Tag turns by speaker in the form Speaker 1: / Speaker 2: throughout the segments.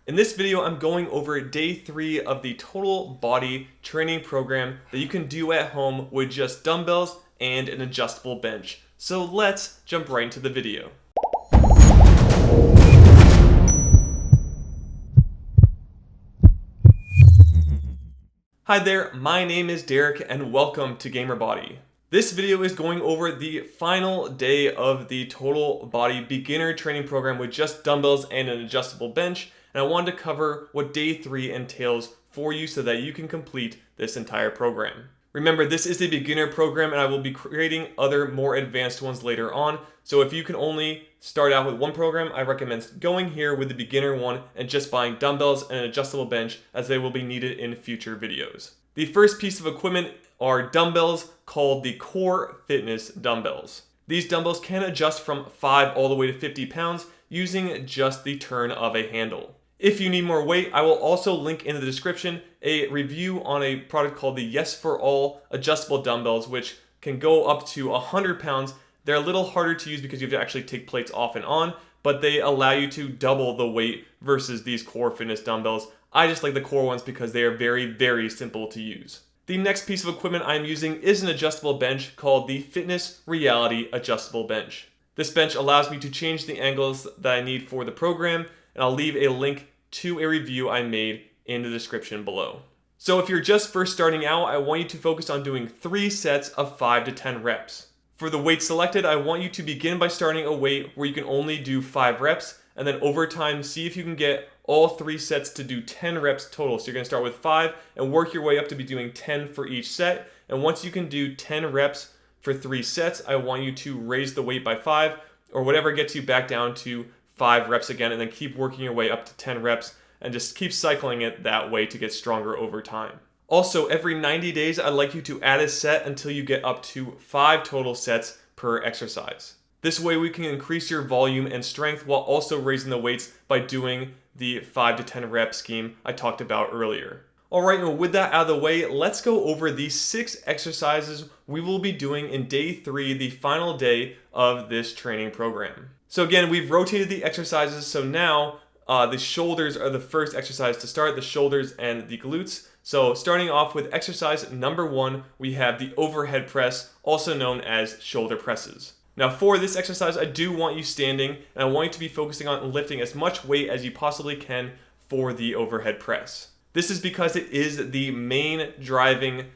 Speaker 1: In this video, I'm going over day 3 of the total body training program that you can do at home with just dumbbells and an adjustable bench. So let's jump right into the video. Hi there, my name is Derek and welcome to GamerBody. This video is going over the final day of the total body beginner training program with just dumbbells and an adjustable bench, and I wanted to cover what day 3 entails for you so that you can complete this entire program. Remember, this is the beginner program and I will be creating other more advanced ones later on, so if you can only start out with one program, I recommend going here with the beginner one and just buying dumbbells and an adjustable bench, as they will be needed in future videos. The first piece of equipment are dumbbells called the Core Fitness dumbbells. These dumbbells can adjust from 5 all the way to 50 pounds using just the turn of a handle. If you need more weight, I will also link in the description a review on a product called the Yes for All adjustable dumbbells, which can go up to 100 pounds. They're a little harder to use because you have to actually take plates off and on, but they allow you to double the weight versus these Core Fitness dumbbells. I just like the Core ones because they are very, very simple to use. The next piece of equipment I'm using is an adjustable bench called the Fitness Reality Adjustable Bench. This bench allows me to change the angles that I need for the program, and I'll leave a link to a review I made in the description below. So if you're just first starting out, I want you to focus on doing 3 sets of 5 to 10 reps. For the weight selected, I want you to begin by starting a weight where you can only do 5 reps, and then over time see if you can get all 3 sets to do 10 reps total. So you're going to start with 5 and work your way up to be doing 10 for each set. And once you can do 10 reps for 3 sets, I want you to raise the weight by 5 or whatever gets you back down to 5 reps again, and then keep working your way up to 10 reps and just keep cycling it that way to get stronger over time. Also, every 90 days, I'd like you to add a set until you get up to 5 total sets per exercise. This way we can increase your volume and strength while also raising the weights by doing the 5 to 10 rep scheme I talked about earlier. Alright, and with that out of the way, let's go over the 6 exercises we will be doing in day 3, the final day of this training program. So again, we've rotated the exercises, so now the shoulders are the first exercise to start, the shoulders and the glutes. So starting off with exercise number 1, we have the overhead press, also known as shoulder presses. Now for this exercise, I do want you standing, and I want you to be focusing on lifting as much weight as you possibly can for the overhead press. This is because it is the main driving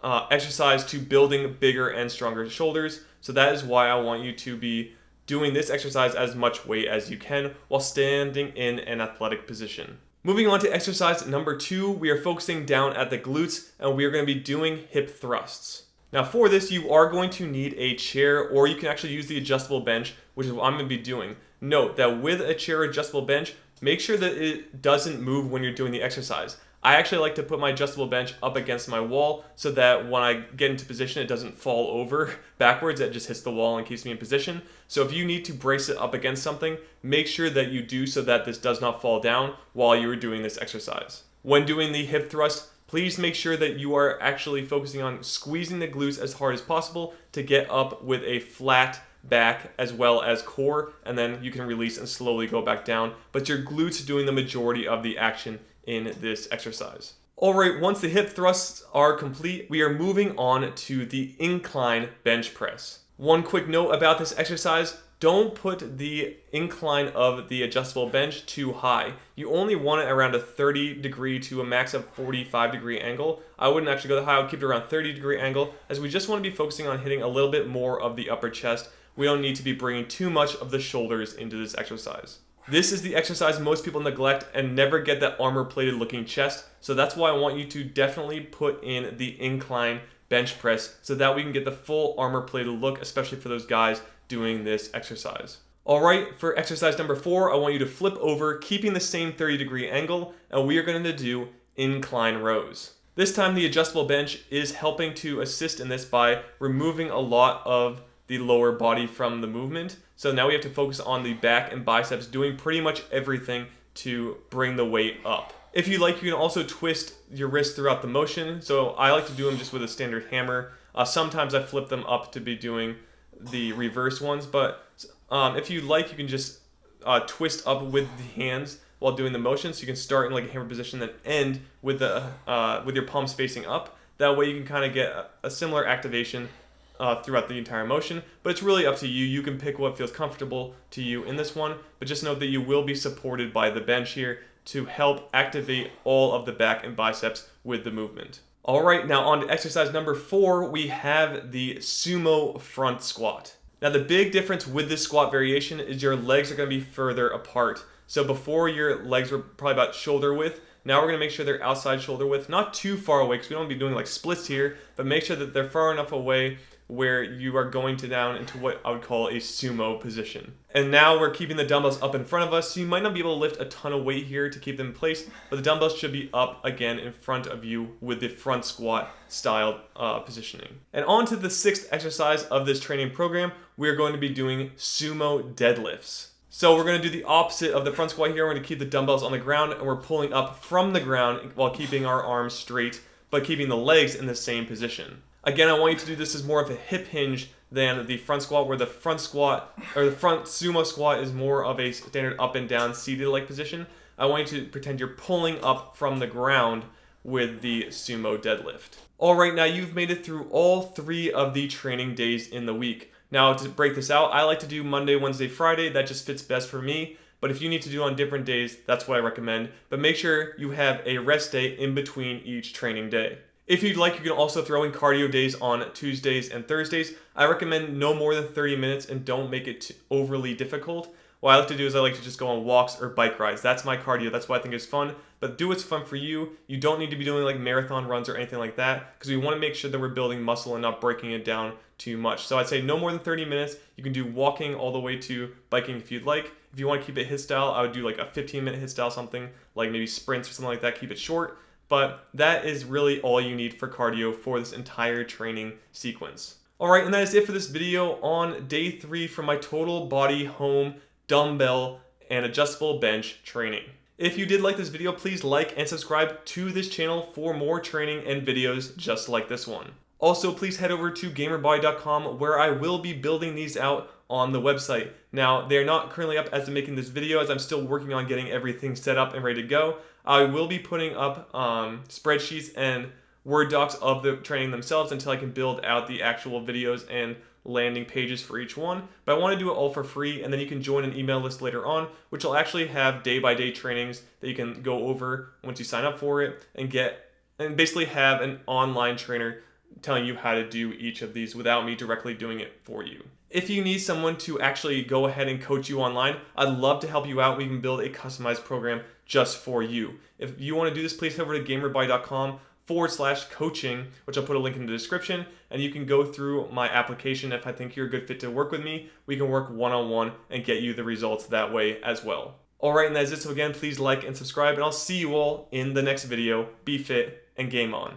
Speaker 1: exercise to building bigger and stronger shoulders. So that is why I want you to be doing this exercise as much weight as you can while standing in an athletic position. Moving on to exercise number 2, we are focusing down at the glutes, and we are going to be doing hip thrusts. Now for this, you are going to need a chair, or you can actually use the adjustable bench, which is what I'm going to be doing. Note that with a chair adjustable bench, make sure that it doesn't move when you're doing the exercise. I actually like to put my adjustable bench up against my wall so that when I get into position, it doesn't fall over backwards. It just hits the wall and keeps me in position. So if you need to brace it up against something, make sure that you do so that this does not fall down while you are doing this exercise. When doing the hip thrust, please make sure that you are actually focusing on squeezing the glutes as hard as possible to get up with a flat back as well as core, and then you can release and slowly go back down. But your glutes are doing the majority of the action in this exercise. Alright, once the hip thrusts are complete, we are moving on to the incline bench press. One quick note about this exercise: don't put the incline of the adjustable bench too high. You only want it around a 30-degree to a max of 45-degree angle. I wouldn't actually go that high. I would keep it around 30-degree angle, as we just want to be focusing on hitting a little bit more of the upper chest. We don't need to be bringing too much of the shoulders into this exercise. This is the exercise most people neglect and never get that armor-plated looking chest, so that's why I want you to definitely put in the incline bench press so that we can get the full armor-plated look, especially for those guys doing this exercise. Alright, for exercise number 4, I want you to flip over, keeping the same 30-degree angle, and we are going to do incline rows. This time the adjustable bench is helping to assist in this by removing a lot of the lower body from the movement. So now we have to focus on the back and biceps, doing pretty much everything to bring the weight up. If you like, you can also twist your wrist throughout the motion. So I like to do them just with a standard hammer. Sometimes I flip them up to be doing the reverse ones, but if you like, you can just twist up with the hands while doing the motion. So you can start in like a hammer position, then end with your palms facing up. That way you can kind of get a similar activation throughout the entire motion, but it's really up to you. You can pick what feels comfortable to you in this one, but just note that you will be supported by the bench here to help activate all of the back and biceps with the movement. All right, now on to exercise number 4, we have the sumo front squat. Now the big difference with this squat variation is your legs are going to be further apart. So before your legs were probably about shoulder width, now we're going to make sure they're outside shoulder width, not too far away because we don't want to be doing like splits here, but make sure that they're far enough away where you are going to down into what I would call a sumo position. And now we're keeping the dumbbells up in front of us, so you might not be able to lift a ton of weight here to keep them in place, but the dumbbells should be up again in front of you with the front squat style positioning. And on to the 6th exercise of this training program, we're going to be doing sumo deadlifts. So we're going to do the opposite of the front squat here. We're going to keep the dumbbells on the ground and we're pulling up from the ground while keeping our arms straight, but keeping the legs in the same position. Again, I want you to do this as more of a hip hinge than the front squat, where the front squat or the front sumo squat is more of a standard up and down seated like position. I want you to pretend you're pulling up from the ground with the sumo deadlift. All right, now you've made it through all 3 of the training days in the week. Now to break this out, I like to do Monday, Wednesday, Friday. That just fits best for me. But if you need to do it on different days, that's what I recommend. But make sure you have a rest day in between each training day. If you'd like, you can also throw in cardio days on Tuesdays and Thursdays. I recommend no more than 30 minutes and don't make it overly difficult. What I like to do is I like to just go on walks or bike rides. That's my cardio. That's what I think is fun. But do what's fun for you. You don't need to be doing like marathon runs or anything like that because we want to make sure that we're building muscle and not breaking it down too much. So I'd say no more than 30 minutes. You can do walking all the way to biking if you'd like. If you want to keep it HIIT style, I would do like a 15-minute HIIT style, something like maybe sprints or something like that. Keep it short. But that is really all you need for cardio for this entire training sequence. All right, and that is it for this video on day 3 for my total body home dumbbell and adjustable bench training. If you did like this video, please like and subscribe to this channel for more training and videos just like this one. Also, please head over to GamerBody.com where I will be building these out on the website. Now, they're not currently up as I'm making this video as I'm still working on getting everything set up and ready to go. I will be putting up spreadsheets and Word docs of the training themselves until I can build out the actual videos and landing pages for each one. But I want to do it all for free, and then you can join an email list later on, which will actually have day-by-day trainings that you can go over once you sign up for it and basically have an online trainer telling you how to do each of these without me directly doing it for you. If you need someone to actually go ahead and coach you online, I'd love to help you out. We can build a customized program just for you. If you want to do this, please head over to GamerBody.com/coaching, which I'll put a link in the description, and you can go through my application. If I think you're a good fit to work with me, we can work one-on-one and get you the results that way as well. All right, and that's it. So again, please like and subscribe, and I'll see you all in the next video. Be fit and game on.